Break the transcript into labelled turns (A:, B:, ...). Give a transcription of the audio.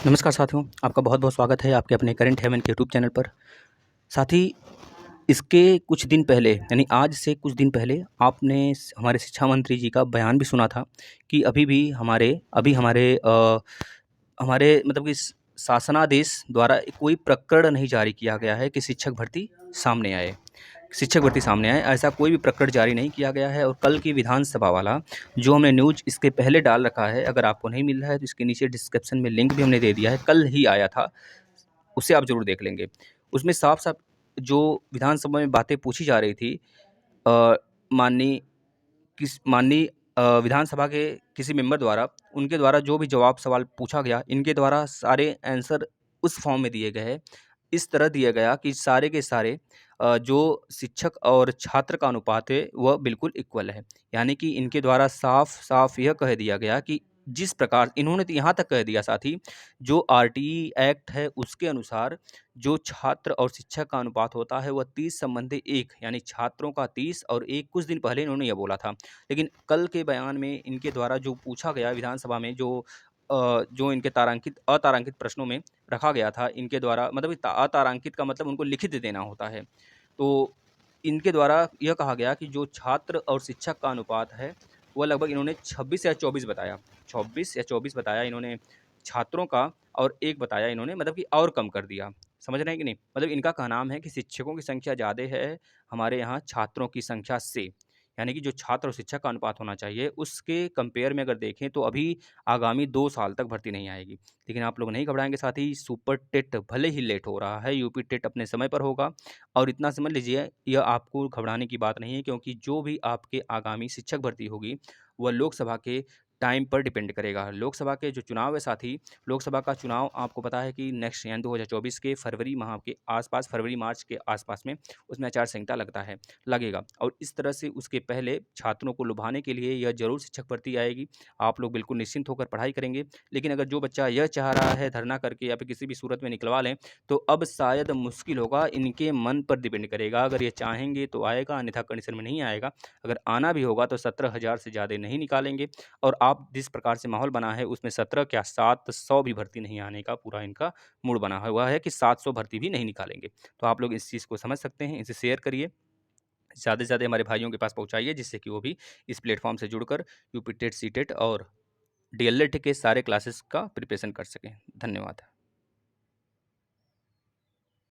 A: नमस्कार साथियों, आपका बहुत-बहुत स्वागत है आपके अपने करंट हेवन के यूट्यूब चैनल पर। साथ ही इसके कुछ दिन पहले यानी आज से कुछ दिन पहले आपने हमारे शिक्षा मंत्री जी का बयान भी सुना था कि हमारे मतलब कि शासनादेश द्वारा कोई प्रकरण नहीं जारी किया गया है कि शिक्षक भर्ती सामने आए। ऐसा कोई भी प्रकरण जारी नहीं किया गया है और कल की विधानसभा वाला जो हमने न्यूज़ इसके पहले डाल रखा है, अगर आपको नहीं मिल रहा है तो इसके नीचे डिस्क्रिप्शन में लिंक भी हमने दे दिया है, कल ही आया था, उसे आप ज़रूर देख लेंगे। उसमें साफ-साफ जो विधानसभा में बातें पूछी जा रही थी अ, माननीय विधानसभा के किसी मेंबर द्वारा, उनके द्वारा जो भी जवाब सवाल पूछा गया, इनके द्वारा सारे आंसर उस फॉर्म में दिए गए हैं। इस तरह दिया गया कि सारे के सारे जो शिक्षक और छात्र का अनुपात है, वह बिल्कुल इक्वल है। यानी कि इनके द्वारा साफ-साफ यह कह दिया गया कि जिस प्रकार इन्होंने तो यहाँ तक कह दिया साथ ही, जो आरटीई एक्ट है, उसके अनुसार जो छात्र और शिक्षक का अनुपात होता है, वह 30 संबंधी 1 यानी छात्रों का 30 और 1 कुछ दिन पहले इन्होंने यह बोला था। लेकिन कल के बयान में इनके द्वारा जो पूछा गया विधानसभा में जो इनके अतारांकित प्रश्नों में रखा गया था इनके द्वारा मतलब अतारांकित का मतलब उनको लिखित देना होता है। तो इनके द्वारा यह कहा गया कि जो छात्र और शिक्षक का अनुपात है, वह लगभग इन्होंने 26 या 24 बताया। 24 या 24 बताया इन्होंने छात्रों का और 1 बताया इन्होंने मतलब कि और कम कर दिया। समझ रहे हैं कि नहीं? मतलब इनका कहनाम है कि शिक्षकों की संख्या ज़्यादा है हमारे यहाँ छात्रों की संख्या से। यानी कि जो छात्र और शिक्षक का अनुपात होना चाहिए, उसके कंपेयर में अगर देखें तो अभी आगामी 2 साल तक भर्ती नहीं आएगी। लेकिन आप लोग नहीं घबराएँगे साथ ही सुपर टेट भले ही लेट हो रहा है, यूपी टेट अपने समय पर होगा और इतना समझ लीजिए यह आपको घबराने की बात नहीं है क्योंकि जो भी आपके आगामी शिक्षक भर्ती होगी, वह लोकसभा के टाइम पर डिपेंड करेगा। लोकसभा के जो चुनाव है साथी, लोकसभा का चुनाव आपको पता है कि नेक्स्ट यानी 2024 के फरवरी माह के आस-पास, फरवरी-मार्च के आस-पास में उसमें आचार संहिता लगेगा और इस तरह से उसके पहले छात्रों को लुभाने के लिए यह ज़रूर शिक्षक भर्ती आएगी। आप लोग बिल्कुल निश्चिंत होकर पढ़ाई करेंगे। लेकिन अगर जो बच्चा यह चाह रहा है धरना करके या फिर किसी भी सूरत में निकलवा लें, तो अब शायद मुश्किल होगा, इनके मन पर डिपेंड करेगा। अगर ये चाहेंगे तो आएगा, अन्यथा कंडीशन में नहीं आएगा। अगर आना भी होगा तो 17,000 से ज़्यादा नहीं निकालेंगे और आप जिस प्रकार से माहौल बना है उसमें 17 क्या 700 भी भर्ती नहीं आने का पूरा इनका मूड बना हुआ है कि 700 भर्ती भी नहीं निकालेंगे। तो आप लोग इस चीज़ को समझ सकते हैं, इसे शेयर करिए। ज़्यादा से ज़्यादा हमारे भाइयों के पास पहुँचाइए जिससे कि वो भी इस प्लेटफ़ॉर्म से जुड़कर यूपी टेट, सी टेट और डीएलएड के सारे क्लासेस का प्रिपरेशन कर सकें। धन्यवाद।